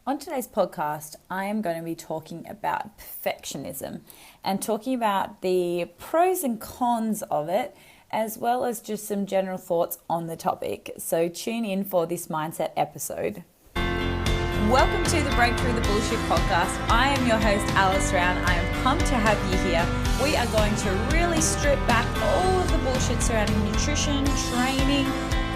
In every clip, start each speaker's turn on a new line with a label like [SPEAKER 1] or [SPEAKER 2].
[SPEAKER 1] On today's podcast, I am going to be talking about perfectionism and talking about the pros and cons of it, as well as just some general thoughts on the topic. So tune in for this mindset episode. Welcome to the Breakthrough the Bullshit podcast. I am your host, Alice Round. I am pumped to have you here. We are going to really strip back all of the bullshit surrounding nutrition, training,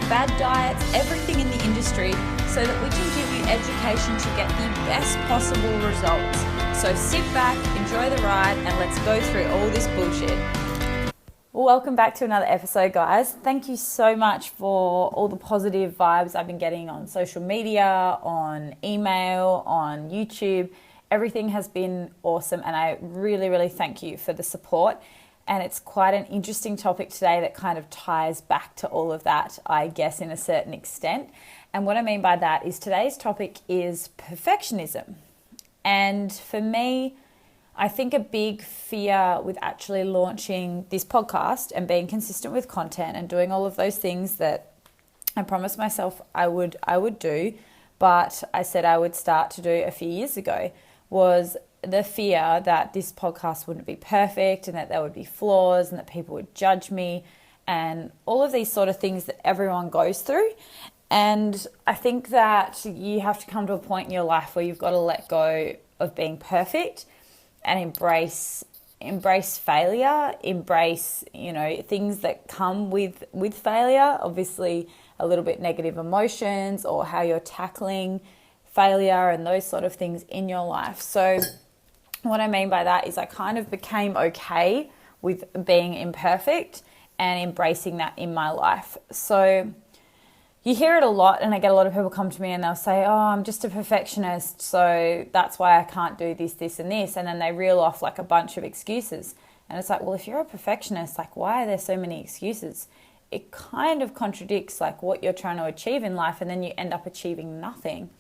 [SPEAKER 1] bad diets, everything in the industry, so that we can give you education to get the best possible results. So sit back, enjoy the ride, and let's go through all this bullshit. Welcome back to another episode, guys. Thank you so much for all the positive vibes I've been getting on social media, on email, on YouTube. Everything has been awesome, and I really, really thank you for the support. And it's quite an interesting topic today that kind of ties back to all of that, I guess, in a certain extent. And what I mean by that is today's topic is perfectionism. And for me, I think a big fear with actually launching this podcast and being consistent with content and doing all of those things that I promised myself I would do, but I said I would start to do a few years ago, was the fear that this podcast wouldn't be perfect and that there would be flaws and that people would judge me and all of these sort of things that everyone goes through. And I think that you have to come to a point in your life where you've got to let go of being perfect and embrace failure, embrace, things that come with failure, obviously a little bit negative emotions or how you're tackling failure and those sort of things in your life. So what I mean by that is I kind of became okay with being imperfect and embracing that in my life. So you hear it a lot, and I get a lot of people come to me and they'll say, oh, I'm just a perfectionist, so that's why I can't do this, this, and this. And then they reel off like a bunch of excuses. And it's like, well, if you're a perfectionist, like, why are there so many excuses? It kind of contradicts like what you're trying to achieve in life, and then you end up achieving nothing.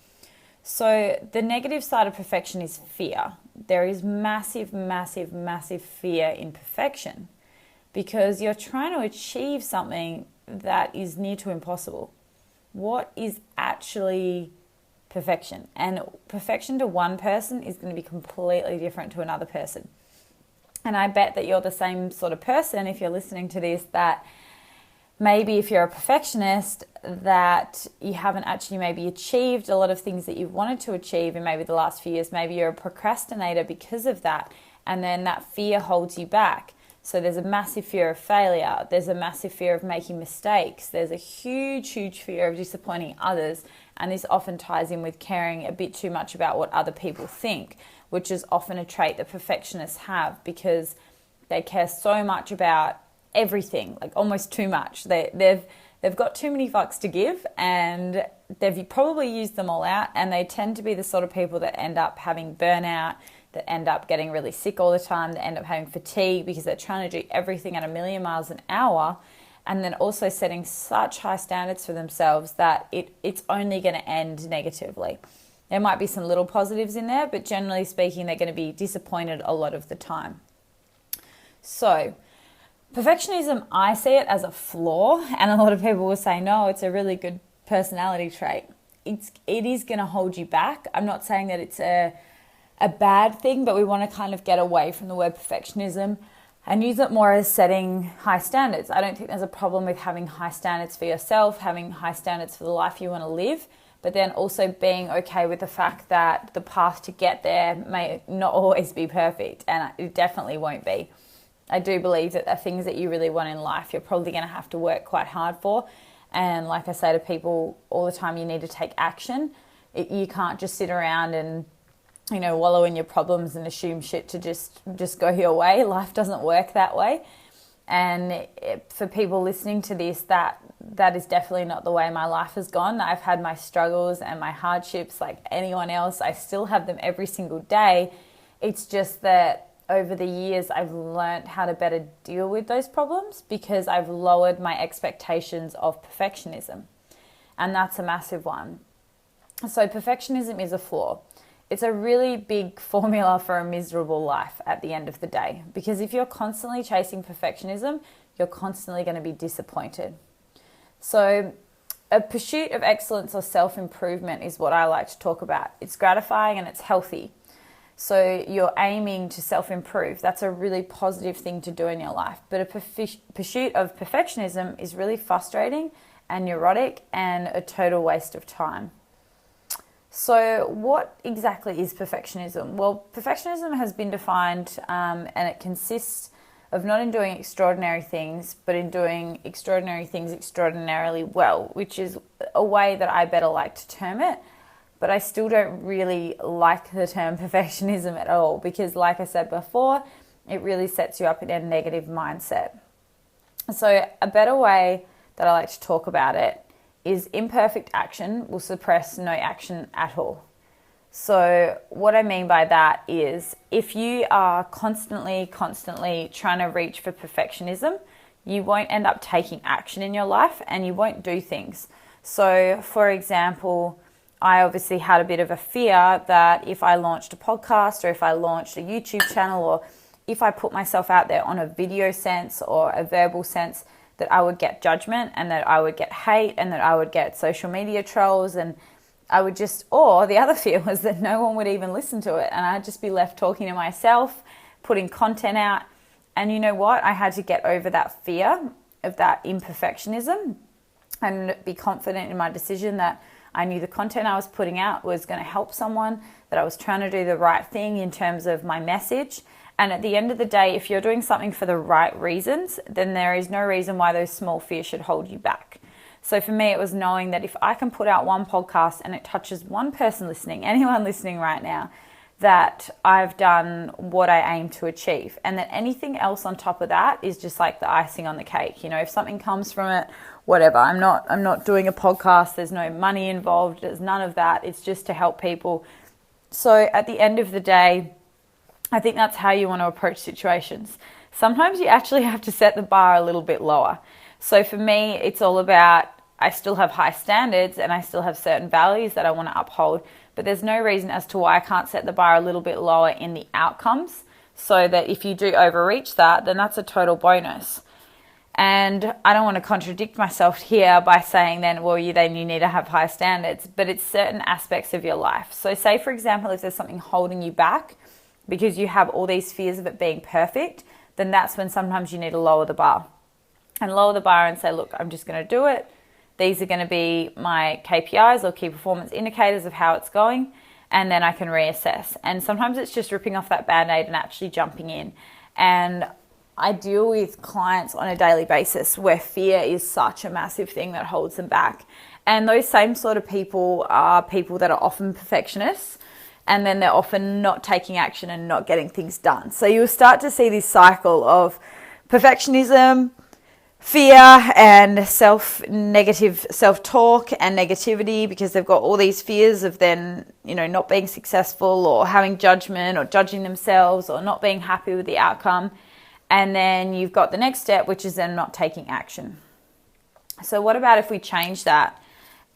[SPEAKER 1] So the negative side of perfection is fear. There is massive, massive, massive fear in perfection because you're trying to achieve something that is near to impossible. What is actually perfection? And perfection to one person is going to be completely different to another person. And I bet that you're the same sort of person, if you're listening to this, that maybe if you're a perfectionist, that you haven't actually maybe achieved a lot of things that you've wanted to achieve in maybe the last few years. Maybe you're a procrastinator because of that. And then that fear holds you back. So there's a massive fear of failure. There's a massive fear of making mistakes. There's a huge, huge fear of disappointing others. And this often ties in with caring a bit too much about what other people think, which is often a trait that perfectionists have because they care so much about everything, like almost too much. They've got too many fucks to give, and they've probably used them all out, and they tend to be the sort of people that end up having burnout, that end up getting really sick all the time, that end up having fatigue because they're trying to do everything at a million miles an hour, and then also setting such high standards for themselves that it's only going to end negatively. There might be some little positives in there, but generally speaking, they're going to be disappointed a lot of the time. So perfectionism, I see it as a flaw, and a lot of people will say, no, it's a really good personality trait. It is going to hold you back. I'm not saying that it's a bad thing, but we want to kind of get away from the word perfectionism and use it more as setting high standards. I don't think there's a problem with having high standards for yourself, having high standards for the life you want to live, but then also being okay with the fact that the path to get there may not always be perfect, and it definitely won't be. I do believe that the things that you really want in life, you're probably going to have to work quite hard for. And like I say to people all the time, you need to take action. You can't just sit around and, wallow in your problems and assume shit to just go your way. Life doesn't work that way. And for people listening to this, that is definitely not the way my life has gone. I've had my struggles and my hardships like anyone else. I still have them every single day. It's just that over the years, I've learned how to better deal with those problems because I've lowered my expectations of perfectionism. And that's a massive one. So perfectionism is a flaw. It's a really big formula for a miserable life at the end of the day, because if you're constantly chasing perfectionism, you're constantly going to be disappointed. So a pursuit of excellence or self-improvement is what I like to talk about. It's gratifying and it's healthy. So you're aiming to self-improve. That's a really positive thing to do in your life. But a pursuit of perfectionism is really frustrating and neurotic and a total waste of time. So what exactly is perfectionism? Well, perfectionism has been defined and it consists of not in doing extraordinary things, but in doing extraordinary things extraordinarily well, which is a way that I better like to term it. But I still don't really like the term perfectionism at all because, like I said before, it really sets you up in a negative mindset. So a better way that I like to talk about it is imperfect action will suppress no action at all. So what I mean by that is if you are constantly trying to reach for perfectionism, you won't end up taking action in your life and you won't do things. So for example, I obviously had a bit of a fear that if I launched a podcast or if I launched a YouTube channel or if I put myself out there on a video sense or a verbal sense, that I would get judgment and that I would get hate and that I would get social media trolls and I would or the other fear was that no one would even listen to it and I'd just be left talking to myself, putting content out. And you know what? I had to get over that fear of that imperfectionism and be confident in my decision that I knew the content I was putting out was going to help someone, that I was trying to do the right thing in terms of my message. And at the end of the day, if you're doing something for the right reasons, then there is no reason why those small fears should hold you back. So for me, it was knowing that if I can put out one podcast and it touches one person listening, anyone listening right now, that I've done what I aim to achieve and that anything else on top of that is just like the icing on the cake. You know, if something comes from it, whatever. I'm not doing a podcast. There's no money involved. There's none of that. It's just to help people. So at the end of the day, I think that's how you want to approach situations. Sometimes you actually have to set the bar a little bit lower. So for me, it's all about I still have high standards and I still have certain values that I want to uphold, but there's no reason as to why I can't set the bar a little bit lower in the outcomes so that if you do overreach that, then that's a total bonus. And I don't want to contradict myself here by saying then you need to have high standards, but it's certain aspects of your life. So say, for example, if there's something holding you back because you have all these fears of it being perfect, then that's when sometimes you need to lower the bar and say, look, I'm just going to do it. These are going to be my KPIs or key performance indicators of how it's going, and then I can reassess. And sometimes it's just ripping off that Band-Aid and actually jumping in. And I deal with clients on a daily basis where fear is such a massive thing that holds them back. And those same sort of people are people that are often perfectionists, and then they're often not taking action and not getting things done. So you'll start to see this cycle of perfectionism, fear and negative self-talk and negativity because they've got all these fears of then, not being successful or having judgment or judging themselves or not being happy with the outcome. And then you've got the next step, which is then not taking action. So what about if we change that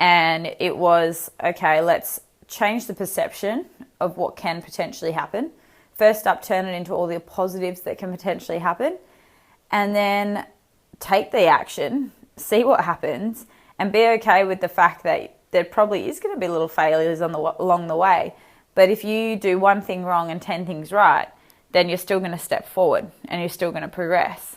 [SPEAKER 1] and it was, okay, let's change the perception of what can potentially happen. First up, turn it into all the positives that can potentially happen. And then take the action, see what happens, and be okay with the fact that there probably is going to be little failures along the way. But if you do one thing wrong and 10 things right, then you're still going to step forward and you're still going to progress.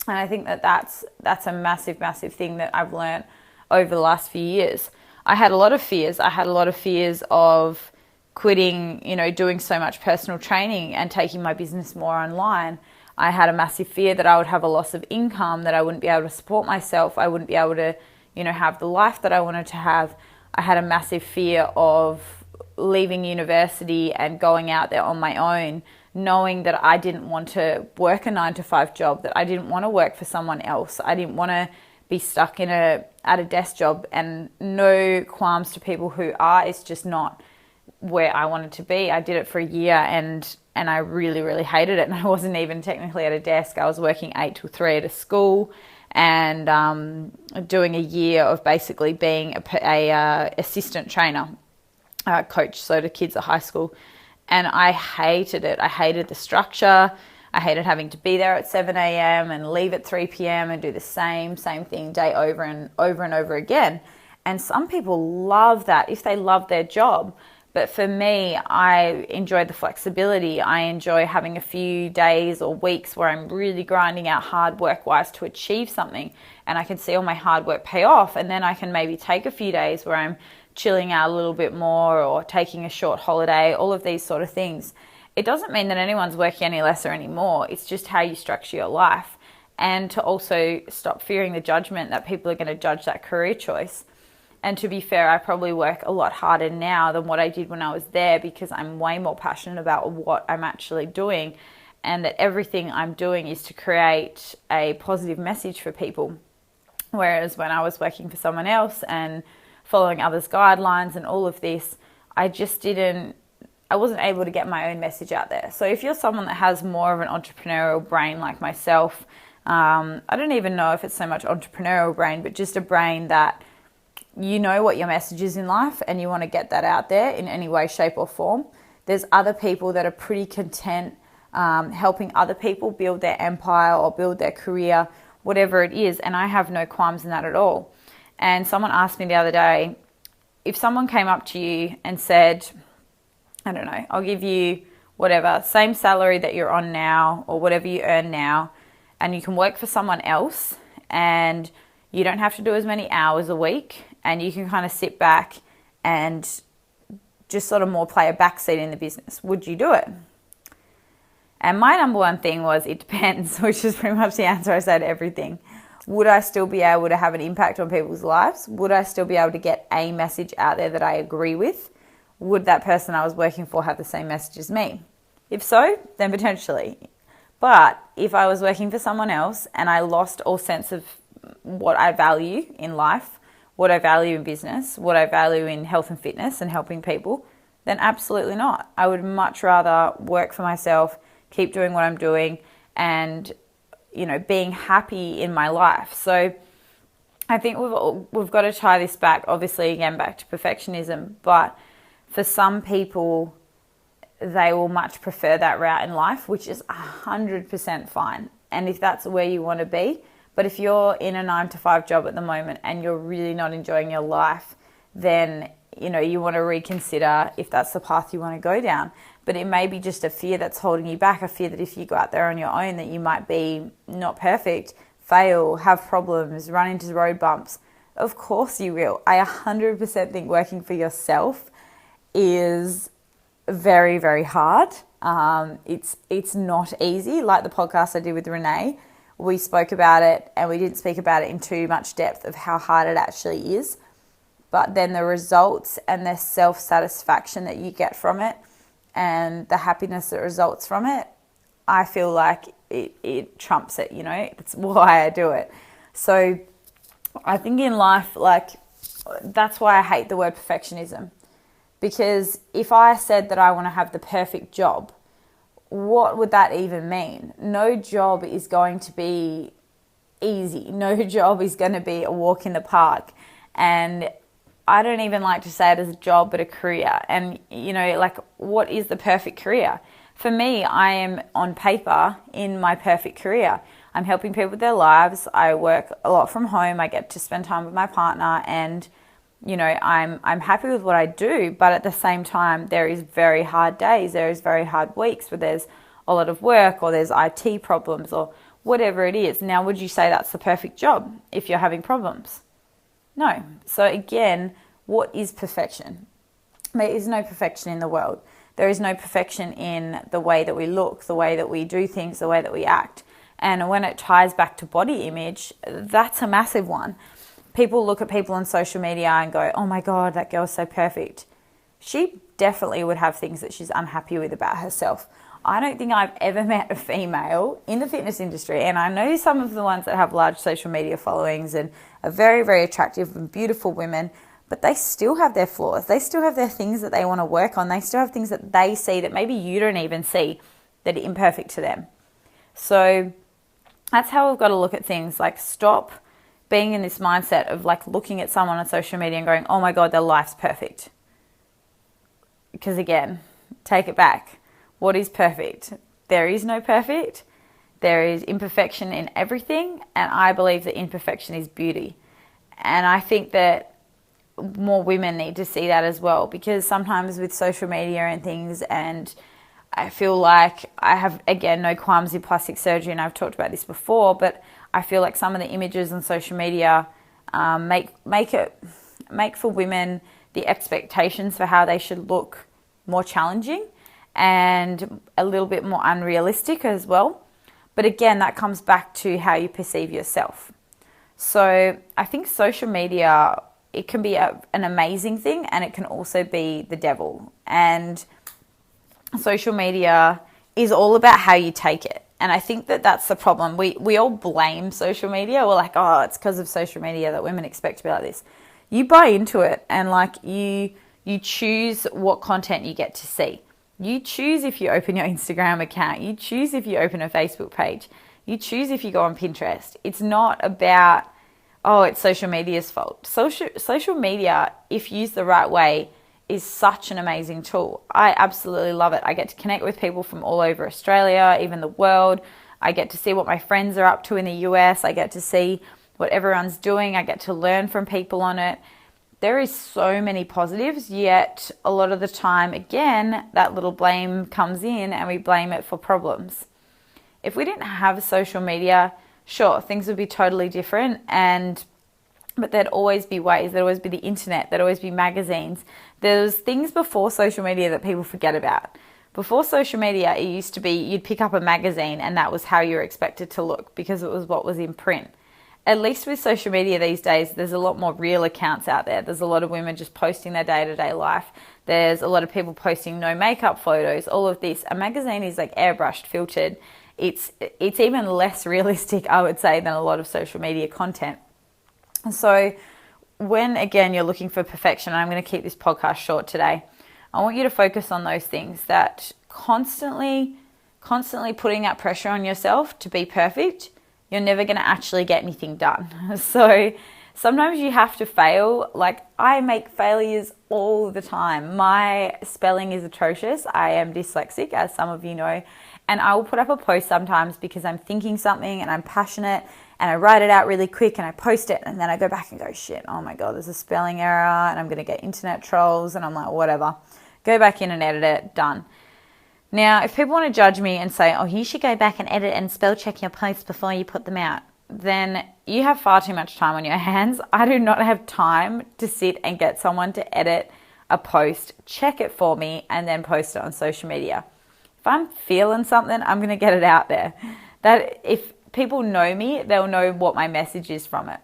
[SPEAKER 1] And I think that's a massive, massive thing that I've learned over the last few years. I had a lot of fears. I had a lot of fears of quitting, doing so much personal training and taking my business more online. I had a massive fear that I would have a loss of income, that I wouldn't be able to support myself. I wouldn't be able to, have the life that I wanted to have. I had a massive fear of leaving university and going out there on my own, knowing that I didn't want to work a 9-to-5 job, that I didn't want to work for someone else. I didn't want to be stuck at a desk job, and no qualms to people who are. It's just not where I wanted to be. I did it for a year and I really, really hated it. And I wasn't even technically at a desk. I was working 8 till 3 at a school and doing a year of basically being a assistant trainer, coach, so to kids at high school. And I hated it. I hated the structure. I hated having to be there at 7 a.m. and leave at 3 p.m. and do the same thing day over and over again. And some people love that if they love their job. But for me, I enjoy the flexibility. I enjoy having a few days or weeks where I'm really grinding out hard work-wise to achieve something, and I can see all my hard work pay off. And then I can maybe take a few days where I'm chilling out a little bit more or taking a short holiday, all of these sort of things. It doesn't mean that anyone's working any less or any more. It's just how you structure your life. And to also stop fearing the judgment that people are going to judge that career choice. And to be fair, I probably work a lot harder now than what I did when I was there, because I'm way more passionate about what I'm actually doing, and that everything I'm doing is to create a positive message for people. Whereas when I was working for someone else and following others' guidelines and all of this, I wasn't able to get my own message out there. So if you're someone that has more of an entrepreneurial brain like myself, I don't even know if it's so much entrepreneurial brain, but just a brain that you know what your message is in life and you want to get that out there in any way, shape or form. There's other people that are pretty content helping other people build their empire or build their career, whatever it is. And I have no qualms in that at all. And someone asked me the other day, if someone came up to you and said, I don't know, I'll give you whatever, same salary that you're on now or whatever you earn now, and you can work for someone else and you don't have to do as many hours a week, and you can kind of sit back and just sort of more play a backseat in the business, would you do it? And my number one thing was, it depends, which is pretty much the answer I say to everything. Would I still be able to have an impact on people's lives? Would I still be able to get a message out there that I agree with? Would that person I was working for have the same message as me? If so, then potentially. But if I was working for someone else and I lost all sense of what I value in life, what I value in business, what I value in health and fitness and helping people, then absolutely not. I would much rather work for myself, keep doing what I'm doing, and being happy in my life. So I think we've got to tie this back, obviously, again, back to perfectionism. But for some people, they will much prefer that route in life, which is 100% fine. And if that's where you want to be, but if you're in a 9-to-5 job at the moment and you're really not enjoying your life, then you want to reconsider if that's the path you want to go down. But it may be just a fear that's holding you back, a fear that if you go out there on your own that you might be not perfect, fail, have problems, run into road bumps. Of course you will. I 100% think working for yourself is very, very hard. It's not easy. Like the podcast I did with Renee, we spoke about it and we didn't speak about it in too much depth of how hard it actually is. But then the results and the self-satisfaction that you get from it and the happiness that results from it, I feel like it trumps it, It's why I do it. So I think in life, that's why I hate the word perfectionism. Because if I said that I want to have the perfect job, what would that even mean? No job is going to be easy. No job is going to be a walk in the park. And I don't even like to say it as a job, but a career. And, what is the perfect career? For me, I am on paper in my perfect career. I'm helping people with their lives. I work a lot from home. I get to spend time with my partner and, I'm happy with what I do. But at the same time, there is very hard days. There is very hard weeks where there's a lot of work or there's IT problems or whatever it is. Now, would you say that's the perfect job if you're having problems? No. So again, what is perfection? There is no perfection in the world. There is no perfection in the way that we look, the way that we do things, the way that we act. And when it ties back to body image, that's a massive one. People look at people on social media and go, oh my God, that girl's so perfect. She definitely would have things that she's unhappy with about herself. I don't think I've ever met a female in the fitness industry, and I know some of the ones that have large social media followings and are very, very attractive and beautiful women, but they still have their flaws. They still have their things that they want to work on. They still have things that they see that maybe you don't even see that are imperfect to them. So that's how we've got to look at things. Stop being in this mindset of looking at someone on social media and going, oh my God, their life's perfect. Because again, take it back. What is perfect? there is no perfect. There is imperfection in everything, and I believe that imperfection is beauty. And I think that more women need to see that as well, because sometimes with social media and things, and I feel like I have, again, no qualms in plastic surgery, and I've talked about this before, but I feel like some of the images on social media make for women the expectations for how they should look more challenging and a little bit more unrealistic as well. But again, that comes back to how you perceive yourself. So I think social media, it can be an amazing thing, and it can also be the devil. And social media is all about how you take it. And I think that that's the problem. We all blame social media. We're like, oh, it's because of social media that women expect to be like this. You buy into it, and like you choose what content you get to see. You choose if you open your Instagram account. You choose if you open a Facebook page. You choose if you go on Pinterest. It's not about, oh, it's social media's fault. Social media, if used the right way, is such an amazing tool. I absolutely love it. I get to connect with people from all over Australia, even the world. I get to see what my friends are up to in the US. I get to see what everyone's doing. I get to learn from people on it. There is so many positives, yet a lot of the time, again, that little blame comes in and we blame it for problems. If we didn't have social media, sure, things would be totally different, but there'd always be ways. There'd always be the internet. There'd always be magazines. There's things before social media that people forget about. Before social media, it used to be you'd pick up a magazine and that was how you were expected to look because it was what was in print. At least with social media these days, there's a lot more real accounts out there. There's a lot of women just posting their day-to-day life. There's a lot of people posting no makeup photos, all of this. A magazine is like airbrushed, filtered. It's even less realistic, I would say, than a lot of social media content. So when, again, you're looking for perfection, I'm going to keep this podcast short today, I want you to focus on those things that constantly putting that pressure on yourself to be perfect, you're never going to actually get anything done. So sometimes you have to fail. Like, I make failures all the time. My spelling is atrocious. I am dyslexic, as some of you know. And I will put up a post sometimes because I'm thinking something and I'm passionate and I write it out really quick and I post it, and then I go back and go, shit, oh my God, there's a spelling error and I'm going to get internet trolls, and I'm like, whatever. Go back in and edit it, done. Now, if people want to judge me and say, oh, you should go back and edit and spell check your posts before you put them out, then you have far too much time on your hands. I do not have time to sit and get someone to edit a post, check it for me, and then post it on social media. If I'm feeling something, I'm going to get it out there. That if people know me, they'll know what my message is from it.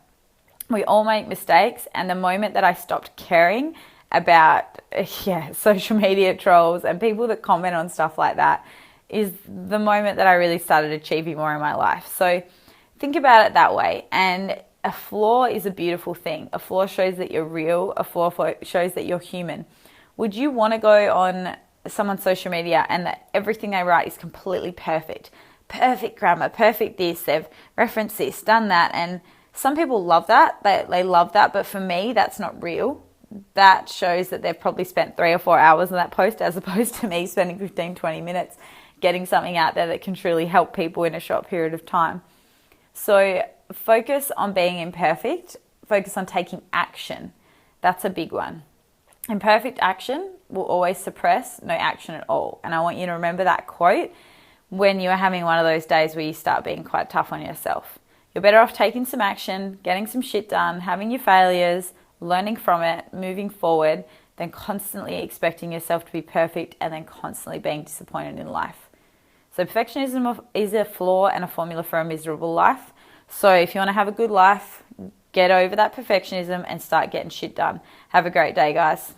[SPEAKER 1] We all make mistakes, and the moment that I stopped caring about social media trolls and people that comment on stuff like that is the moment that I really started achieving more in my life. So think about it that way. And a flaw is a beautiful thing. A flaw shows that you're real. A flaw shows that you're human. Would you want to go on someone's social media and that everything they write is completely perfect? Perfect grammar, perfect this, they've referenced this, done that. And some people love that. They love that. But for me, that's not real. That shows that they've probably spent 3 or 4 hours on that post, as opposed to me spending 15, 20 minutes getting something out there that can truly help people in a short period of time. So focus on being imperfect. Focus on taking action. That's a big one. Imperfect action will always suppress no action at all. And I want you to remember that quote when you are having one of those days where you start being quite tough on yourself. You're better off taking some action, getting some shit done, having your failures, learning from it, moving forward, than constantly expecting yourself to be perfect and then constantly being disappointed in life. So perfectionism is a flaw and a formula for a miserable life. So if you want to have a good life, get over that perfectionism and start getting shit done. Have a great day, guys.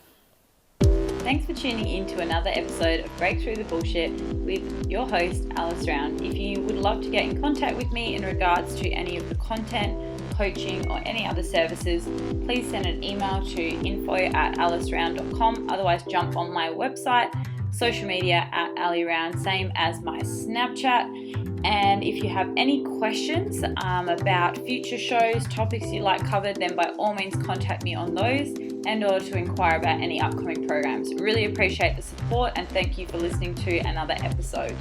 [SPEAKER 1] Thanks for tuning in to another episode of Break Through the Bullshit with your host, Alice Round. If you would love to get in contact with me in regards to any of the content, coaching, or any other services, please send an email to info@aliceround.com. Otherwise, jump on my website, social media @aliround, same as my Snapchat. And if you have any questions about future shows, topics you'd like covered, then by all means contact me on those and or to inquire about any upcoming programs. Really appreciate the support and thank you for listening to another episode.